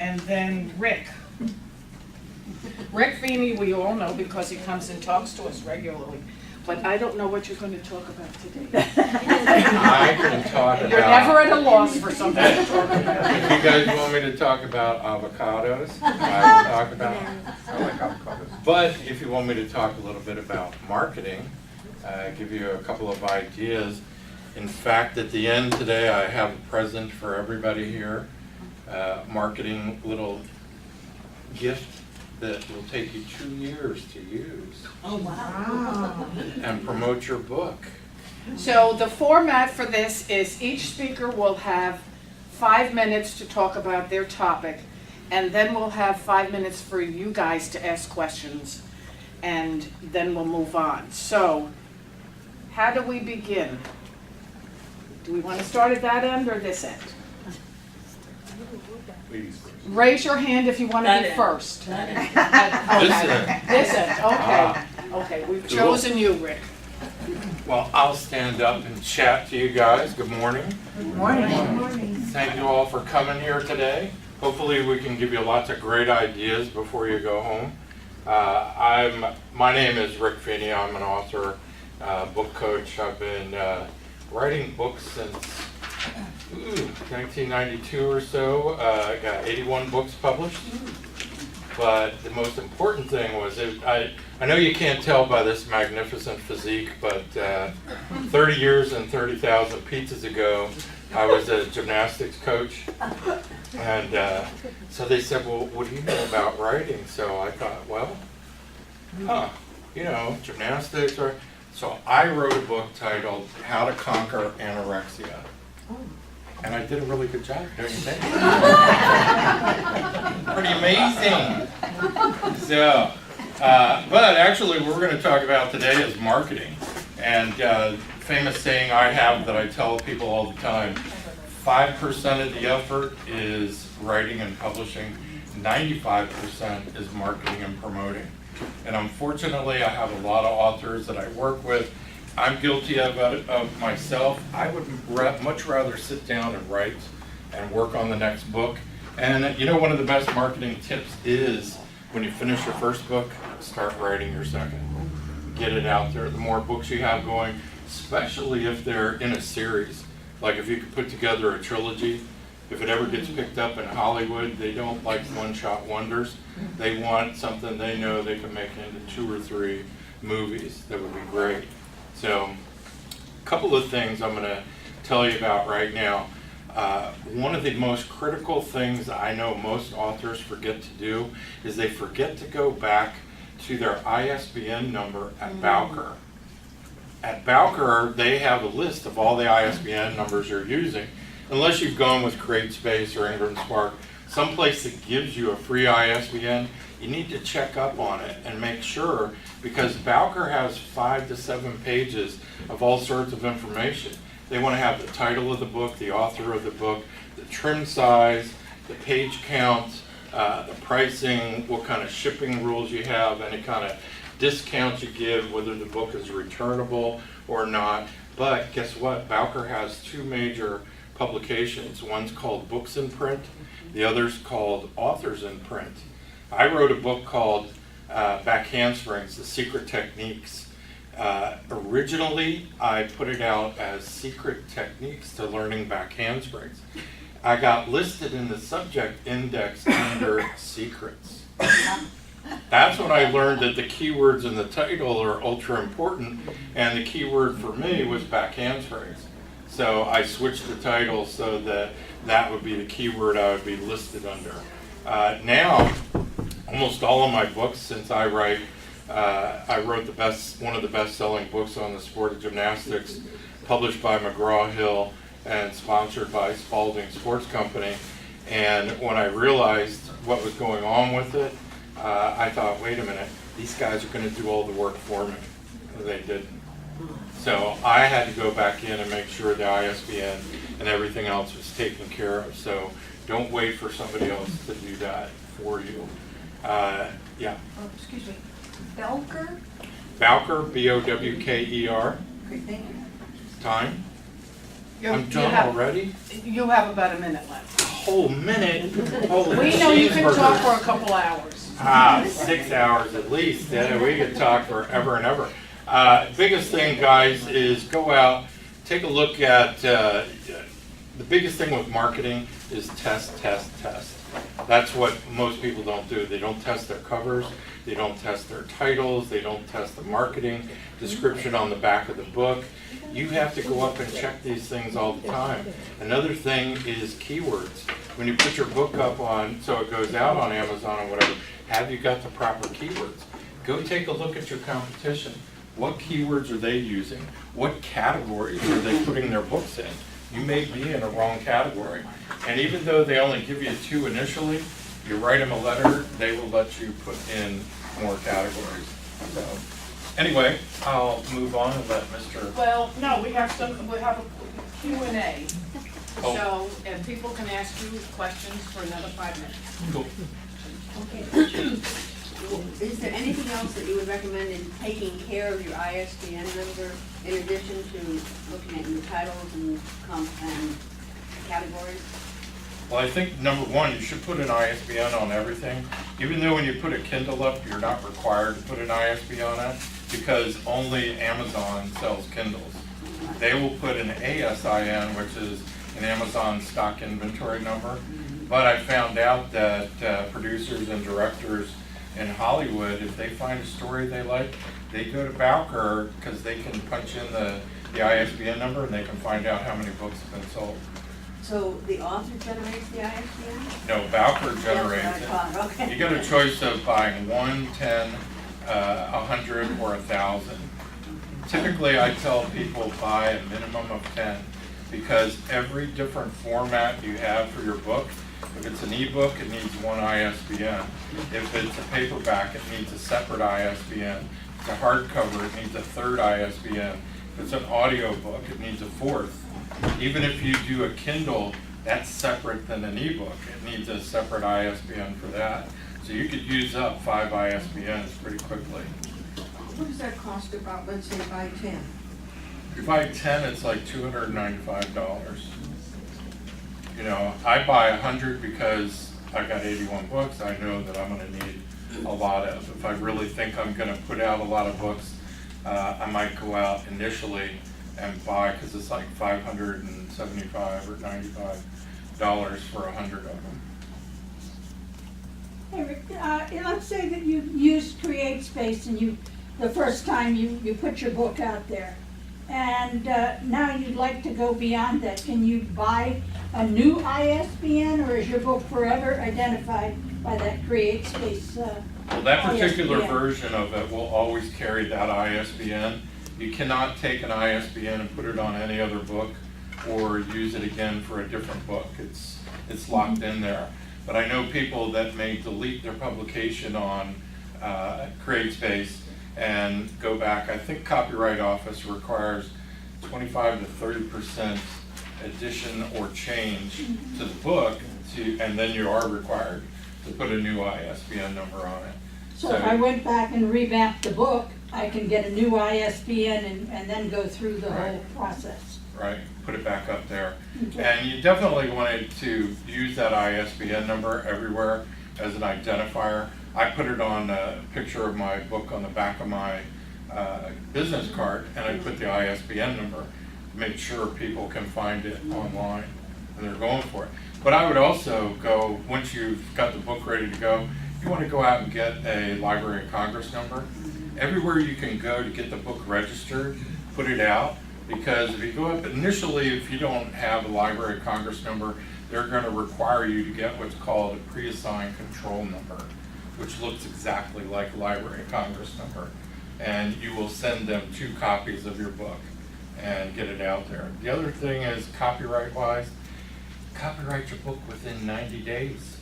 and then Rik. Rik Feeney, we all know because he comes and talks to us regularly. But I don't know what you're going to talk about today. I can talk about... You're never at a loss for something to talk about. If you guys want me to talk about avocados, I can talk about them. I like avocados. But if you want me to talk a little bit about marketing, give you a couple of ideas. In fact, at the end today, I have a present for everybody here. Marketing little gift that will take you 2 years to use. Oh, wow. And promote your book. So the format for this is each speaker will have 5 minutes to talk about their topic, and then we'll have 5 minutes for you guys to ask questions, and then we'll move on. So, how do we begin? Do we want to start at that end or this end? Ladies first. Raise your hand if you want to be first. This end. This end, okay. Okay, we've Cool. chosen you, Rik. Well, I'll stand up and chat to you guys. Good morning. Good morning. Thank you all for coming here today. Hopefully we can give you lots of great ideas before you go home. My name is Rik Feeney. I'm an author, book coach. I've been writing books since 1992 or so. I got 81 books published. But the most important thing was, I know you can't tell by this magnificent physique, but 30 years and 30,000 pizzas ago, I was a gymnastics coach. And so they said, well, what do you know about writing? So I thought, well, gymnastics. So I wrote a book titled How to Conquer Anorexia. And I did a really good job, don't you think? Pretty amazing. So, but actually what we're going to talk about today is marketing. And famous saying I have that I tell people all the time, 5% of the effort is writing and publishing, 95% is marketing and promoting. And unfortunately, I have a lot of authors that I work with. I'm guilty of it myself. I would much rather sit down and write and work on the next book. And one of the best marketing tips is when you finish your first book, start writing your second. Get it out there. The more books you have going, especially if they're in a series, like if you could put together a trilogy, if it ever gets picked up in Hollywood, they don't like one-shot wonders. They want something they know they can make into 2 or 3 movies. That would be great. So, a couple of things I'm going to tell you about right now. One of the most critical things I know most authors forget to do is they forget to go back to their ISBN number at Bowker. At Bowker, they have a list of all the ISBN numbers you're using. Unless you've gone with CreateSpace or Ingram Spark, someplace that gives you a free ISBN, you need to check up on it and make sure, because Bowker has 5 to 7 pages of all sorts of information. They want to have the title of the book, the author of the book, the trim size, the page count, the pricing, what kind of shipping rules you have, any kind of discounts you give, whether the book is returnable or not. But guess what? Bowker has 2 major publications. One's called Books in Print, the other's called Authors in Print. I wrote a book called Back Handsprings, The Secret Techniques. Originally, I put it out as Secret Techniques to Learning Back Handsprings. I got listed in the subject index under Secrets. That's when I learned that the keywords in the title are ultra important, and the keyword for me was back handsprings. So I switched the title so that that would be the keyword I would be listed under. Now, almost all of my books, since I wrote one of the best-selling books on the sport of gymnastics, published by McGraw-Hill and sponsored by Spalding Sports Company. And when I realized what was going on with it, I thought, wait a minute, these guys are going to do all the work for me. They didn't. So I had to go back in and make sure the ISBN and everything else was taken care of. So don't wait for somebody else to do that for you. Yeah. Oh, excuse me. Bowker? Bowker, B-O-W-K-E-R. Great, thank you. Time? You I'm done already? You have about a minute left. whole minute. Holy We know you can talk for a cheeseburgers. couple hours. 6 hours at least. Yeah, we could talk forever and ever. Biggest thing, guys, is go out, take a look at, the biggest thing with marketing is test, test, test. That's what most people don't do. They don't test their covers, they don't test their titles, they don't test the marketing description on the back of the book. You have to go up and check these things all the time. Another thing is keywords. When you put your book up on, so it goes out on Amazon or whatever, have you got the proper keywords? Go take a look at your competition. What keywords are they using? What categories are they putting their books in? You may be in a wrong category. And even though they only give you 2 initially, you write them a letter, they will let you put in more categories. So, anyway, I'll move on and let Mr. Well, no, we have a Q&A. Oh. So, and people can ask you questions for another 5 minutes. Cool. Okay. Is there anything else that you would recommend in taking care of your ISBN number in addition to looking at your titles and categories? Well, I think number one, you should put an ISBN on everything. Even though when you put a Kindle up, you're not required to put an ISBN on it because only Amazon sells Kindles. They will put an ASIN, which is an Amazon stock inventory number. But I found out that producers and directors in Hollywood, if they find a story they like, they go to Bowker because they can punch in the ISBN number and they can find out how many books have been sold. So the author generates the ISBN? No, Bowker generates it. Okay. You get a choice of buying 1, 10, 100, or 1,000. Typically, I tell people buy a minimum of 10 because every different format you have for your book, if it's an ebook, it needs one ISBN. If it's a paperback, it needs a separate ISBN. If it's a hardcover, it needs a third ISBN. If it's an audio book, it needs a fourth. Even if you do a Kindle, that's separate than an ebook. It needs a separate ISBN for that. So you could use up 5 ISBNs pretty quickly. What does that cost about, let's say, buy 10? If you buy 10, it's like $295. You know, I buy 100 because I got 81 books. I know that I'm going to need a lot of. If I really think I'm going to put out a lot of books, I might go out initially and buy, because it's like $575 or $95 for 100 of them. Hey, Rick, let's say that you used CreateSpace and the first time you put your book out there, and now you'd like to go beyond that. Can you buy a new ISBN, or is your book forever identified by that CreateSpace? Well, that particular ISBN? version of it will always carry that ISBN. You cannot take an ISBN and put it on any other book or use it again for a different book. It's locked in there. But I know people that may delete their publication on CreateSpace and go back. I think Copyright Office requires 25 to 30% addition or change to the book, and then you are required to put a new ISBN number on it. So if I went back and revamped the book, I can get a new ISBN and then go through the whole process. Right, put it back up there. Okay. And you definitely wanted to use that ISBN number everywhere as an identifier. I put it on a picture of my book on the back of my business card, and I put the ISBN number to make sure people can find it online and they're going for it. But I would also go, once you've got the book ready to go, you want to go out and get a Library of Congress number. Everywhere you can go to get the book registered, put it out, because if you go up initially, if you don't have a Library of Congress number, they're going to require you to get what's called a pre-assigned control number, which looks exactly like a Library of Congress number. And you will send them 2 copies of your book and get it out there. The other thing is, copyright-wise, copyright your book within 90 days.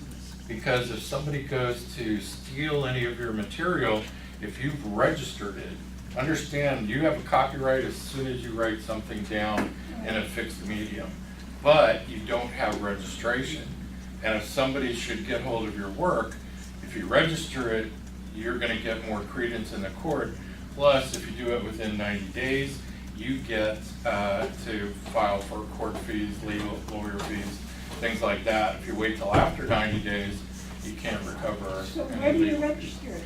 Because if somebody goes to steal any of your material, if you've registered it, understand you have a copyright as soon as you write something down in a fixed medium. But you don't have registration. And if somebody should get hold of your work, if you register it, you're going to get more credence in the court. Plus, if you do it within 90 days, you get to file for court fees, legal lawyer fees, things like that. If you wait till after 90 days, you can't recover. So any where do you legal- register it?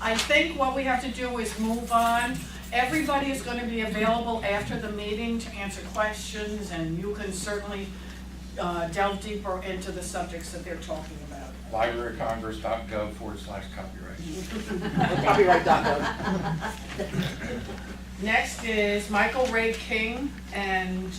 I think what we have to do is move on. Everybody is gonna be available after the meeting to answer questions, and you can certainly delve deeper into the subjects that they're talking about. libraryofcongress.gov/copyright. Next is Michael Ray King and